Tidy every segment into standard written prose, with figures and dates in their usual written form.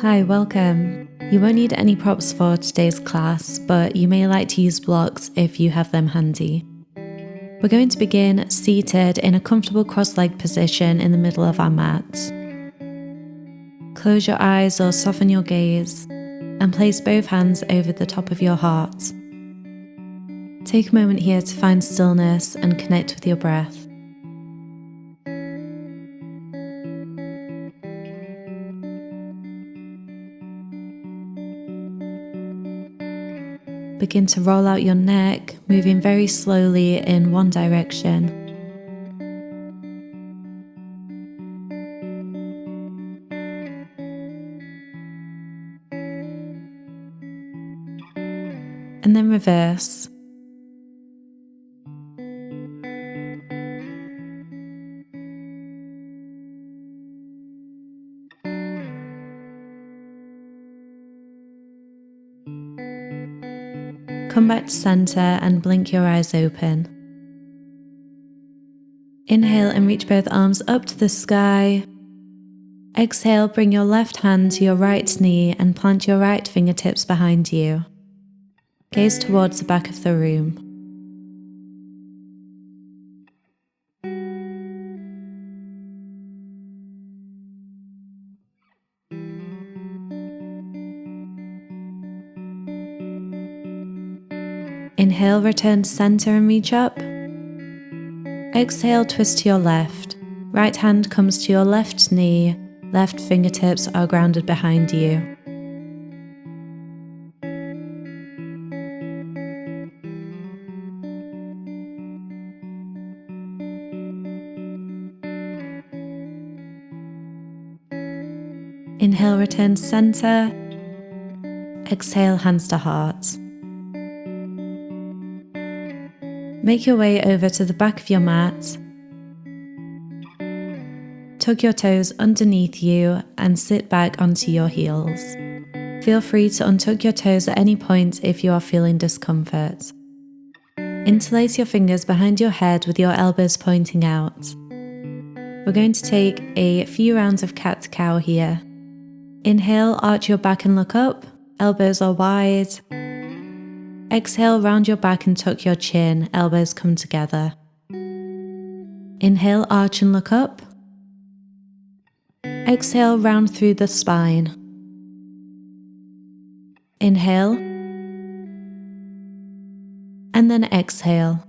Hi, welcome. You won't need any props for today's class, but you may like to use blocks if you have them handy. We're going to begin seated in a comfortable cross-legged position in the middle of our mats. Close your eyes or soften your gaze and place both hands over the top of your heart. Take a moment here to find stillness and connect with your breath. Begin to roll out your neck, moving very slowly in one direction. And then reverse. Come back to center and blink your eyes open. Inhale and reach both arms up to the sky. Exhale, bring your left hand to your right knee and plant your right fingertips behind you. Gaze towards the back of the room. Inhale, return to center and reach up. Exhale, twist to your left. Right hand comes to your left knee, left fingertips are grounded behind you. Inhale, return to center. Exhale, hands to heart. Make your way over to the back of your mat. Tuck your toes underneath you and sit back onto your heels. Feel free to untuck your toes at any point if you are feeling discomfort. Interlace your fingers behind your head with your elbows pointing out. We're going to take a few rounds of cat-cow here. Inhale, arch your back and look up, elbows are wide. Exhale, round your back and tuck your chin, elbows come together. Inhale, arch and look up. Exhale, round through the spine. Inhale. And then exhale.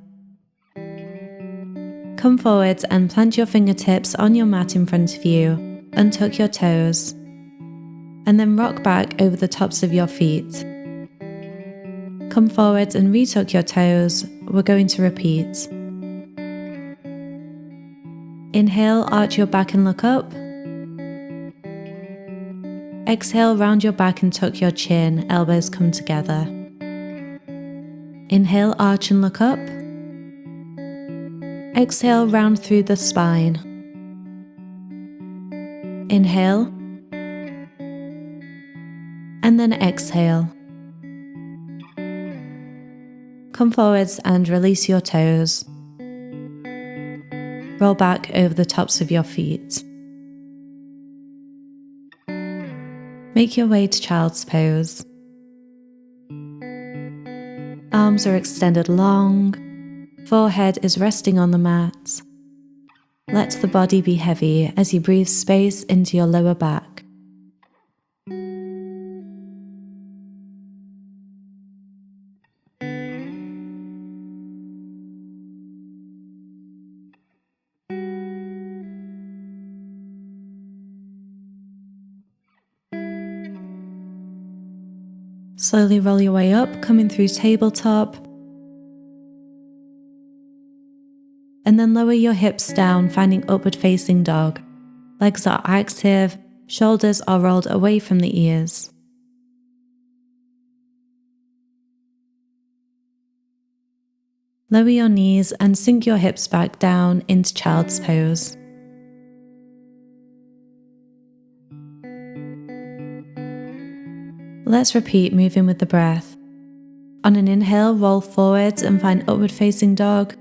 Come forwards and plant your fingertips on your mat in front of you. Untuck your toes. And then rock back over the tops of your feet. Come forward and retuck your toes. We're going to repeat. Inhale, arch your back and look up. Exhale, round your back and tuck your chin, elbows come together. Inhale, arch and look up. Exhale, round through the spine. Inhale. And then exhale. Come forwards and release your toes. Roll back over the tops of your feet. Make your way to child's pose. Arms are extended long. Forehead is resting on the mat. Let the body be heavy as you breathe space into your lower back. Slowly roll your way up, coming through tabletop. And then lower your hips down, finding upward facing dog. Legs are active, shoulders are rolled away from the ears. Lower your knees and sink your hips back down into child's pose. Let's repeat moving with the breath. On an inhale, roll forwards and find upward facing dog.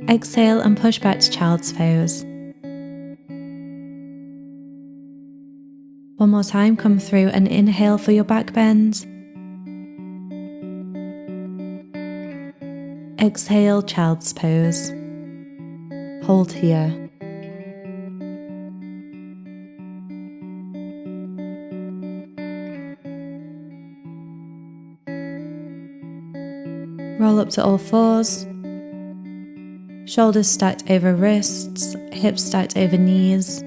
Exhale and push back to child's pose. One more time, come through and inhale for your back bend. Exhale, child's pose. Hold here. Roll up to all fours. Shoulders stacked over wrists, hips stacked over knees.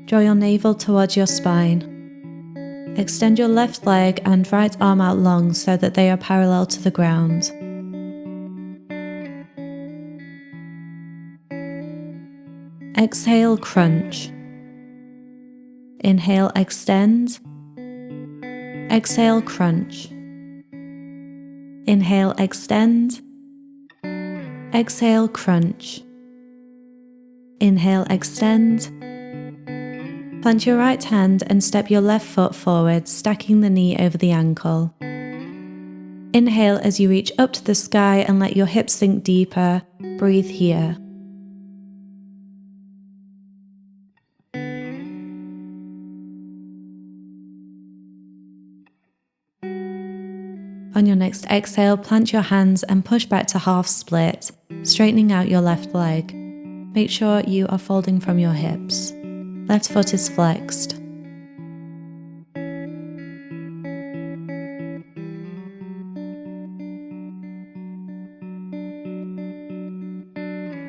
Draw your navel towards your spine. Extend your left leg and right arm out long so that they are parallel to the ground. Exhale, crunch. Inhale, extend. Exhale, crunch. Inhale, extend. Exhale, crunch. Inhale, extend. Plant your right hand and step your left foot forward, stacking the knee over the ankle. Inhale as you reach up to the sky and let your hips sink deeper. Breathe here. On your next exhale, plant your hands and push back to half split, straightening out your left leg. Make sure you are folding from your hips. Left foot is flexed.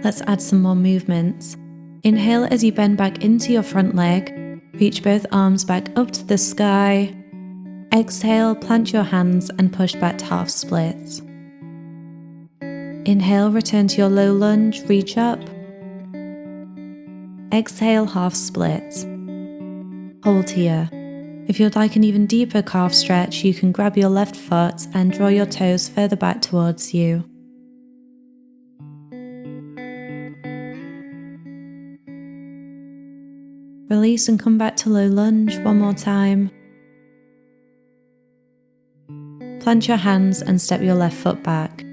Let's add some more movements. Inhale as you bend back into your front leg. Reach both arms back up to the sky. Exhale, plant your hands and push back to half splits. Inhale, return to your low lunge, reach up. Exhale, half split. Hold here. If you'd like an even deeper calf stretch, you can grab your left foot and draw your toes further back towards you. Release and come back to low lunge one more time. Plant your hands and step your left foot back.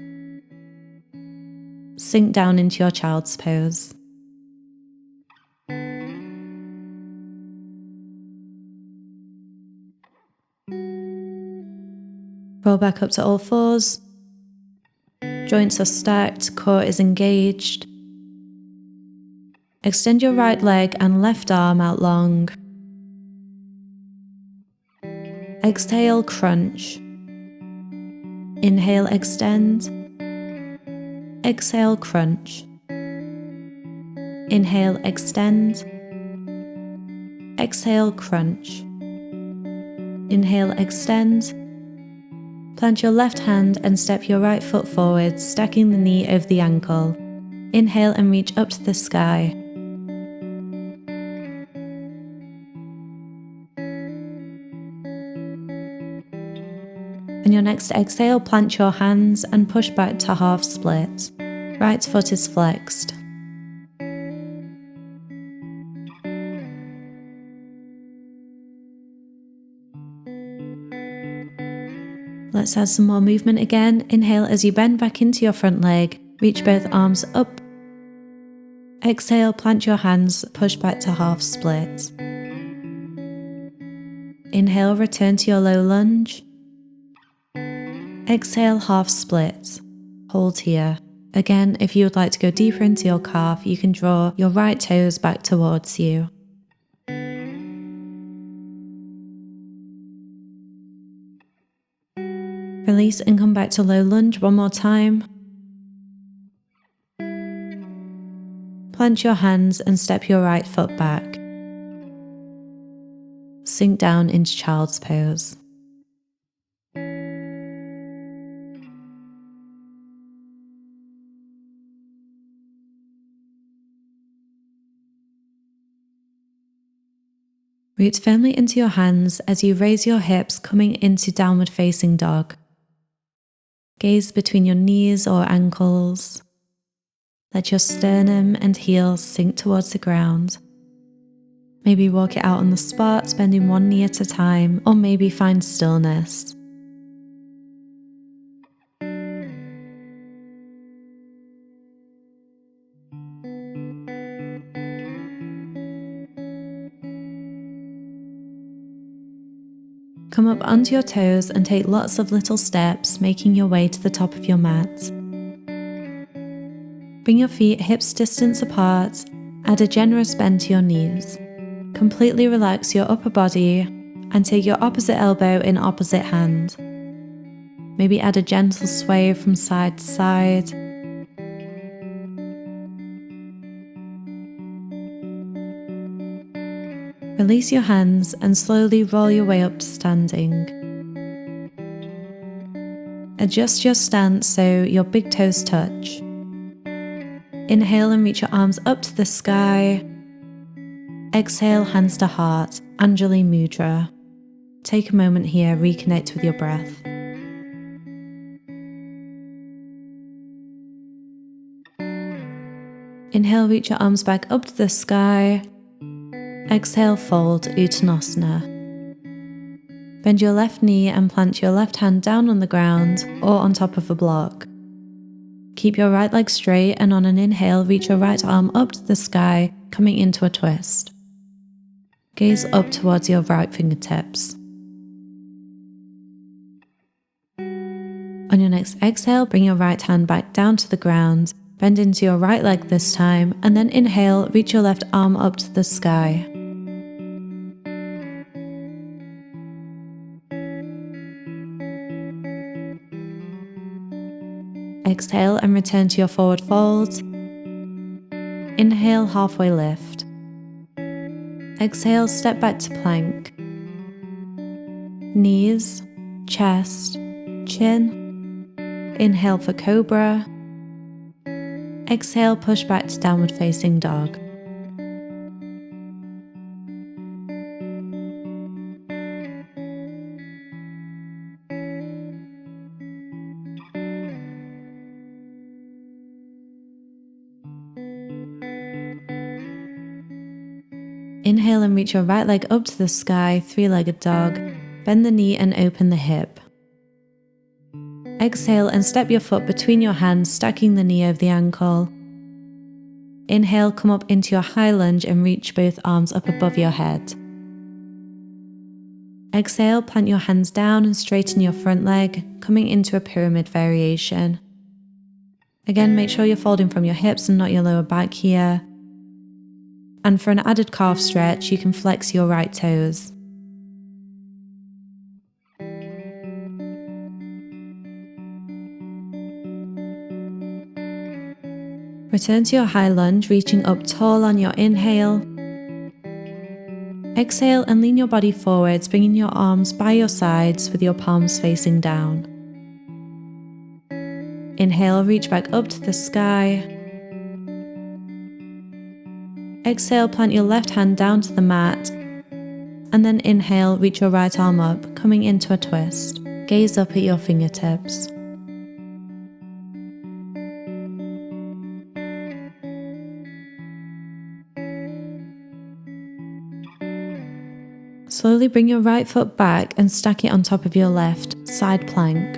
Sink down into your child's pose. Roll back up to all fours. Joints are stacked, core is engaged. Extend your right leg and left arm out long. Exhale, crunch. Inhale, extend. Exhale, crunch. Inhale, extend. Exhale, crunch. Inhale, extend. Plant your left hand and step your right foot forward, stacking the knee over the ankle. Inhale and reach up to the sky. On your next exhale, plant your hands and push back to half split. Right foot is flexed. Let's add some more movement again. Inhale as you bend back into your front leg. Reach both arms up. Exhale, plant your hands, push back to half split. Inhale, return to your low lunge. Exhale, half split. Hold here. Again, if you would like to go deeper into your calf, you can draw your right toes back towards you. Release and come back to low lunge one more time. Plant your hands and step your right foot back. Sink down into child's pose. Root firmly into your hands as you raise your hips, coming into downward facing dog. Gaze between your knees or ankles. Let your sternum and heels sink towards the ground. Maybe walk it out on the spot, bending one knee at a time, or maybe find stillness. Come up onto your toes and take lots of little steps, making your way to the top of your mat. Bring your feet hips distance apart, add a generous bend to your knees. Completely relax your upper body and take your opposite elbow in opposite hand. Maybe add a gentle sway from side to side. Release your hands and slowly roll your way up to standing. Adjust your stance so your big toes touch. Inhale and reach your arms up to the sky. Exhale, hands to heart, Anjali Mudra. Take a moment here, reconnect with your breath. Inhale, reach your arms back up to the sky. Exhale, fold, Uttanasana. Bend your left knee and plant your left hand down on the ground or on top of a block. Keep your right leg straight and on an inhale, reach your right arm up to the sky, coming into a twist. Gaze up towards your right fingertips. On your next exhale, bring your right hand back down to the ground, bend into your right leg this time, and then inhale, reach your left arm up to the sky. Exhale and return to your forward fold. Inhale, halfway lift. Exhale, step back to plank. Knees, chest, chin. Inhale for cobra. Exhale, push back to downward facing dog. Inhale and reach your right leg up to the sky, three-legged dog. Bend the knee and open the hip. Exhale and step your foot between your hands, stacking the knee over the ankle. Inhale, come up into your high lunge and reach both arms up above your head. Exhale, plant your hands down and straighten your front leg, coming into a pyramid variation. Again, make sure you're folding from your hips and not your lower back here. And for an added calf stretch, you can flex your right toes. Return to your high lunge, reaching up tall on your inhale. Exhale and lean your body forwards, bringing your arms by your sides with your palms facing down. Inhale, reach back up to the sky. Exhale, plant your left hand down to the mat. And then inhale, reach your right arm up, coming into a twist. Gaze up at your fingertips. Slowly bring your right foot back and stack it on top of your left, side plank.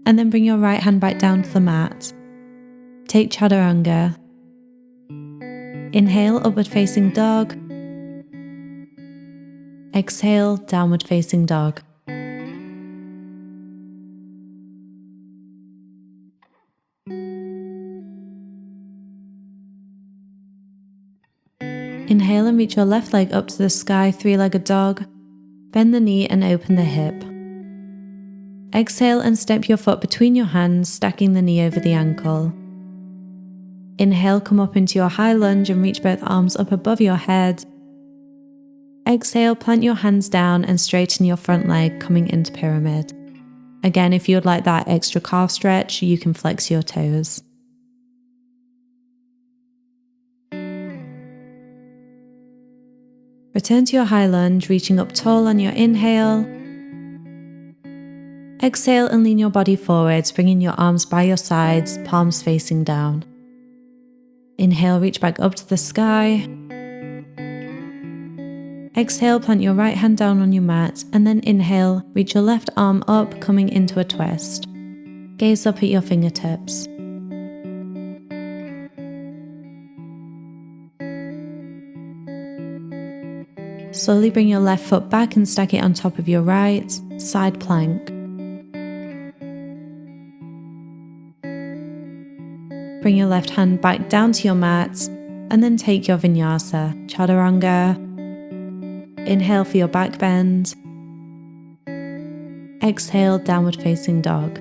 And then bring your right hand back down to the mat. Take Chaturanga. Inhale, upward facing dog. Exhale, downward facing dog. Inhale and reach your left leg up to the sky, three-legged dog. Bend the knee and open the hip. Exhale and step your foot between your hands, stacking the knee over the ankle. Inhale, come up into your high lunge and reach both arms up above your head. Exhale, plant your hands down and straighten your front leg, coming into pyramid. Again, if you would like that extra calf stretch, you can flex your toes. Return to your high lunge, reaching up tall on your inhale. Exhale and lean your body forwards, bringing your arms by your sides, palms facing down. Inhale, reach back up to the sky. Exhale, plant your right hand down on your mat, and then inhale, reach your left arm up, coming into a twist. Gaze up at your fingertips. Slowly bring your left foot back and stack it on top of your right, side plank. Bring your left hand back down to your mat and then take your Vinyasa, Chaturanga. Inhale for your back bend. Exhale, downward facing dog.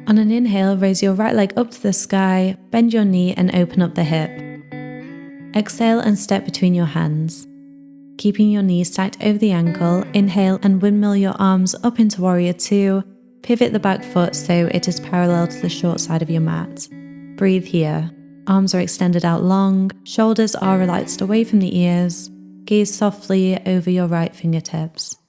On an inhale, raise your right leg up to the sky, bend your knee and open up the hip. Exhale and step between your hands. Keeping your knees stacked over the ankle, inhale and windmill your arms up into Warrior 2. Pivot the back foot so it is parallel to the short side of your mat. Breathe here. Arms are extended out long, shoulders are relaxed away from the ears. Gaze softly over your right fingertips.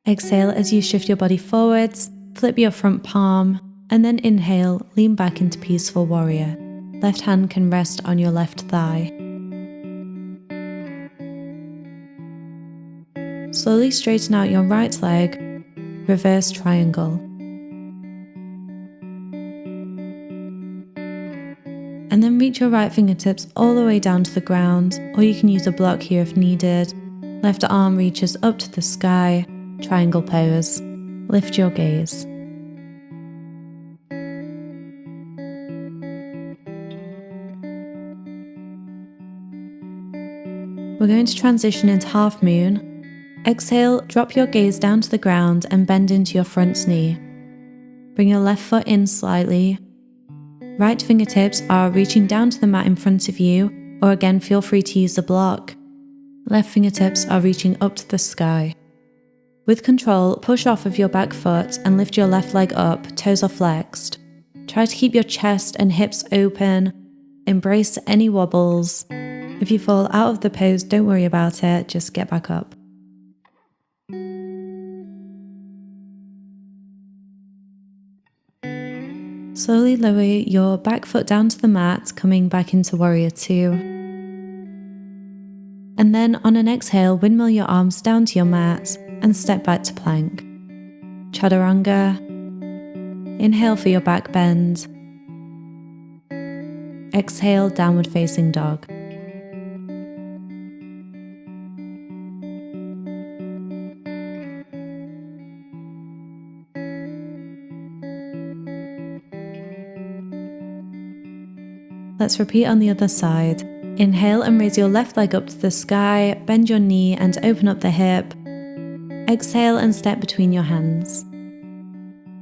Exhale as you shift your body forwards, flip your front palm, and then inhale, lean back into Peaceful Warrior. Left hand can rest on your left thigh. Slowly straighten out your right leg, reverse triangle. And then reach your right fingertips all the way down to the ground, or you can use a block here if needed. Left arm reaches up to the sky, triangle pose. Lift your gaze. We're going to transition into half moon. Exhale, drop your gaze down to the ground and bend into your front knee. Bring your left foot in slightly. Right fingertips are reaching down to the mat in front of you, or again feel free to use the block. Left fingertips are reaching up to the sky. With control, push off of your back foot and lift your left leg up, toes are flexed. Try to keep your chest and hips open. Embrace any wobbles. If you fall out of the pose, don't worry about it, just get back up. Slowly lower your back foot down to the mat, coming back into Warrior 2. And then on an exhale, windmill your arms down to your mat and step back to plank. Chaturanga. Inhale for your back bend. Exhale, downward facing dog. Let's repeat on the other side. Inhale and raise your left leg up to the sky, bend your knee and open up the hip. Exhale and step between your hands.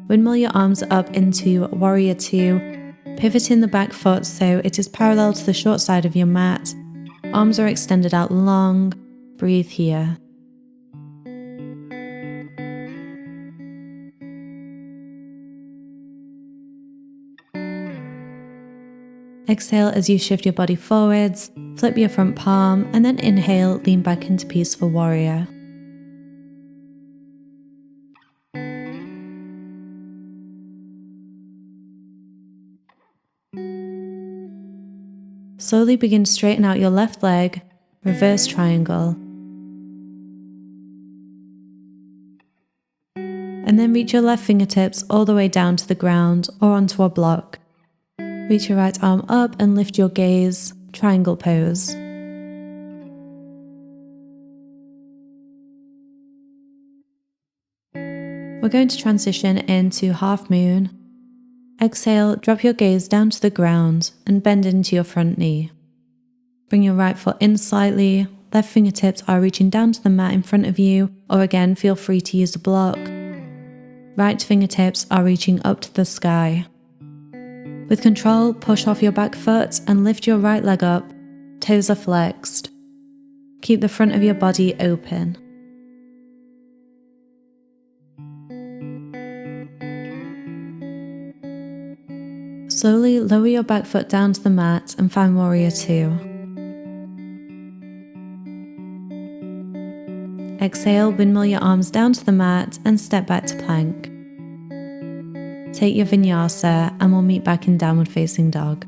Windmill your arms up into Warrior 2. Pivot in the back foot so it is parallel to the short side of your mat. Arms are extended out long. Breathe here. Exhale as you shift your body forwards, flip your front palm, and then inhale, lean back into Peaceful Warrior. Slowly begin to straighten out your left leg, reverse triangle. And then reach your left fingertips all the way down to the ground or onto a block. Reach your right arm up and lift your gaze, triangle pose. We're going to transition into half moon. Exhale, drop your gaze down to the ground and bend into your front knee. Bring your right foot in slightly, left fingertips are reaching down to the mat in front of you, or again feel free to use the block. Right fingertips are reaching up to the sky. With control, push off your back foot and lift your right leg up, toes are flexed. Keep the front of your body open. Slowly lower your back foot down to the mat and find Warrior 2. Exhale, windmill your arms down to the mat and step back to plank. Take your Vinyasa and we'll meet back in downward facing dog.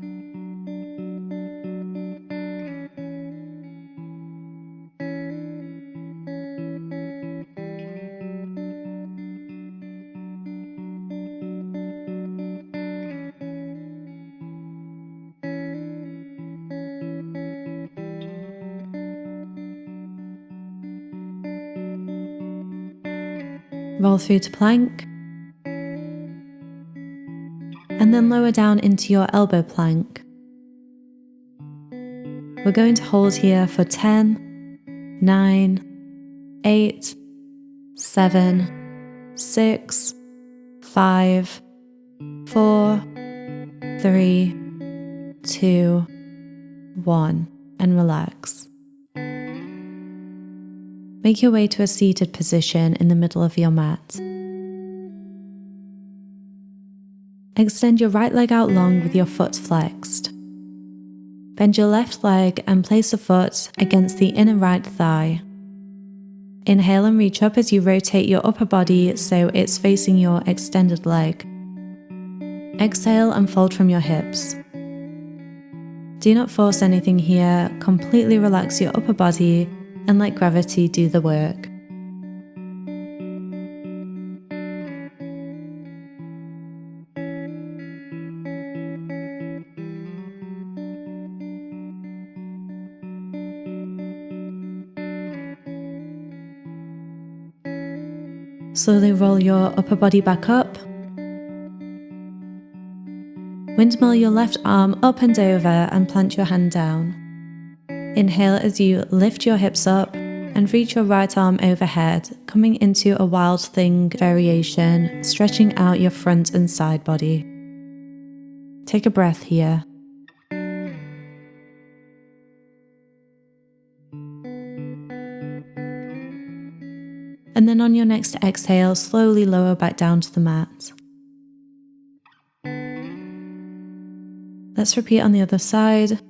Roll through to plank, and then lower down into your elbow plank. We're going to hold here for 10, 9, 8, 7, 6, 5, 4, 3, 2, 1, and relax. Make your way to a seated position in the middle of your mat. Extend your right leg out long with your foot flexed. Bend your left leg and place the foot against the inner right thigh. Inhale and reach up as you rotate your upper body so it's facing your extended leg. Exhale and fold from your hips. Do not force anything here, completely relax your upper body and let gravity do the work. Slowly roll your upper body back up. Windmill your left arm up and over and plant your hand down. Inhale as you lift your hips up and reach your right arm overhead, coming into a wild thing variation, stretching out your front and side body. Take a breath here. And then on your next exhale, slowly lower back down to the mat. Let's repeat on the other side.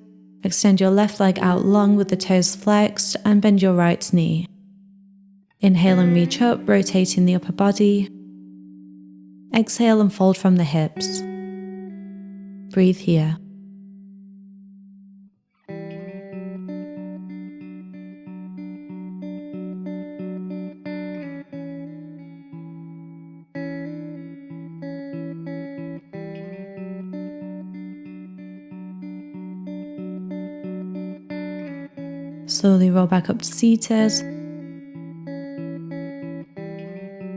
Extend your left leg out long with the toes flexed and bend your right knee. Inhale and reach up, rotating the upper body. Exhale and fold from the hips. Breathe here. Slowly roll back up to seated.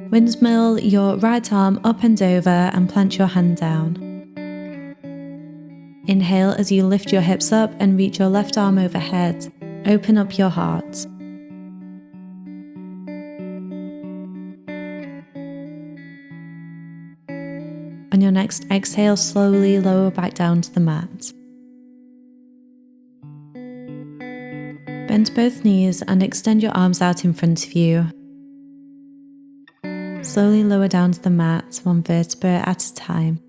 Windmill your right arm up and over and plant your hand down. Inhale as you lift your hips up and reach your left arm overhead. Open up your heart. On your next exhale, slowly lower back down to the mat. Bend both knees and extend your arms out in front of you. Slowly lower down to the mat, one vertebra at a time.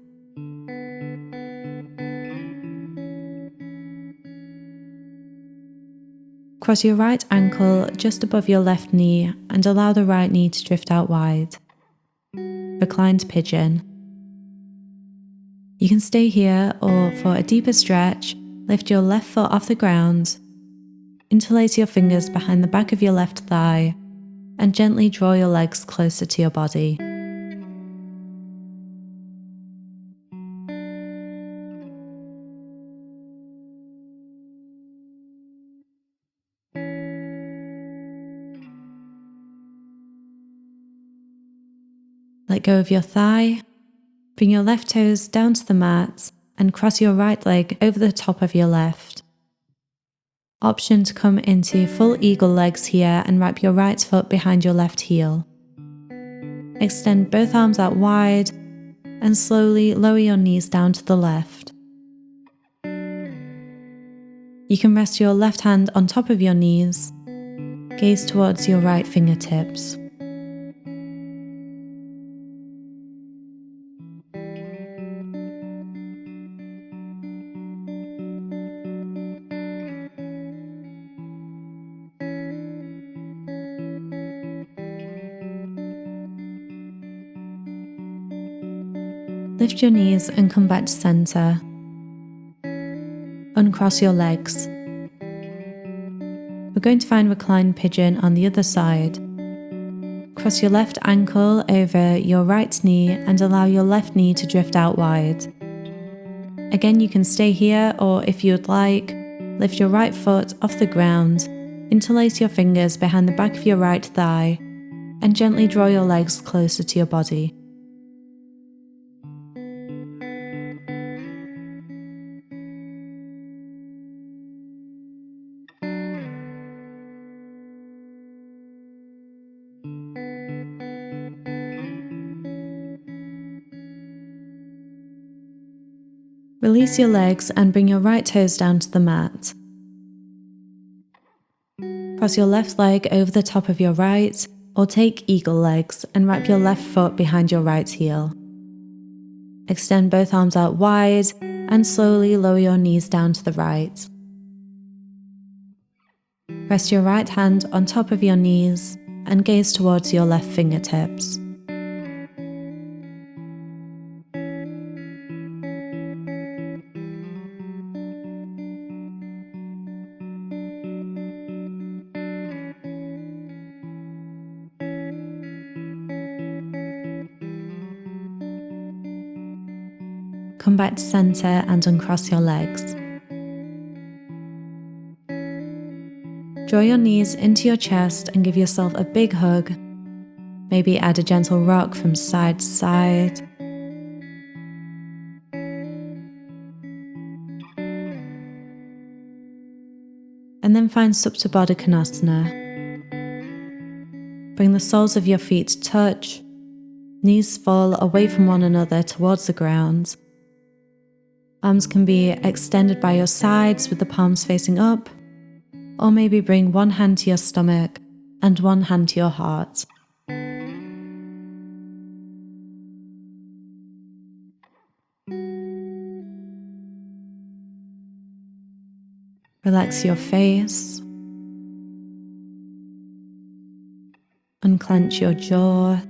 Cross your right ankle just above your left knee and allow the right knee to drift out wide. Reclined pigeon. You can stay here, or for a deeper stretch, lift your left foot off the ground. Interlace your fingers behind the back of your left thigh and gently draw your legs closer to your body. Let go of your thigh, bring your left toes down to the mat and cross your right leg over the top of your left. Option to come into full eagle legs here and wrap your right foot behind your left heel. Extend both arms out wide and slowly lower your knees down to the left. You can rest your left hand on top of your knees. Gaze towards your right fingertips. Lift your knees and come back to center. Uncross your legs. We're going to find reclined pigeon on the other side. Cross your left ankle over your right knee and allow your left knee to drift out wide. Again, you can stay here, or if you'd like, lift your right foot off the ground, interlace your fingers behind the back of your right thigh, and gently draw your legs closer to your body. Release your legs and bring your right toes down to the mat. Cross your left leg over the top of your right, or take eagle legs and wrap your left foot behind your right heel. Extend both arms out wide and slowly lower your knees down to the right. Rest your right hand on top of your knees and gaze towards your left fingertips. Come back to center and uncross your legs. Draw your knees into your chest and give yourself a big hug. Maybe add a gentle rock from side to side. And then find Supta Baddha Konasana. Bring the soles of your feet to touch. Knees fall away from one another towards the ground. Arms can be extended by your sides with the palms facing up, or maybe bring one hand to your stomach and one hand to your heart. Relax your face. Unclench your jaw.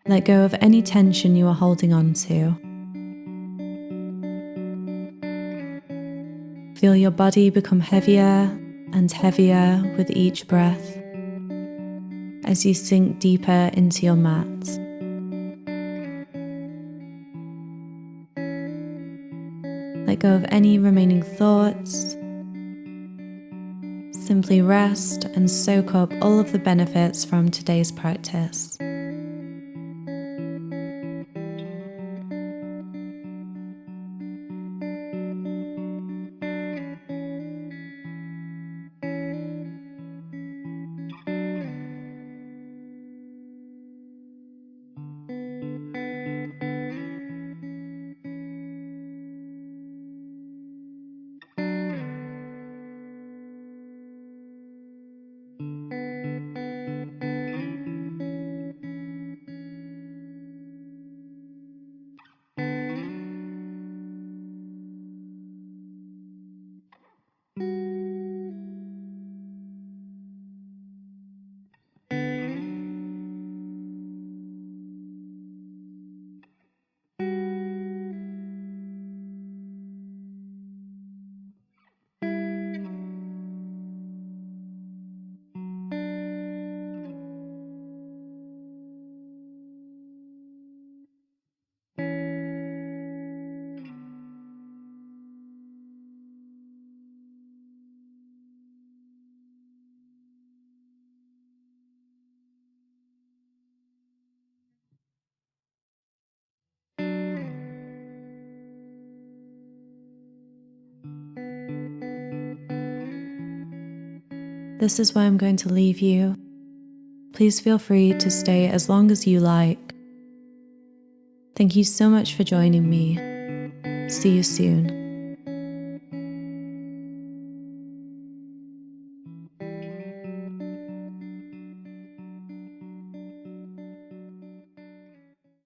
Let go of any tension you are holding on to. Feel your body become heavier and heavier with each breath as you sink deeper into your mat. Let go of any remaining thoughts. Simply rest and soak up all of the benefits from today's practice. This is where I'm going to leave you. Please feel free to stay as long as you like. Thank you so much for joining me. See you soon.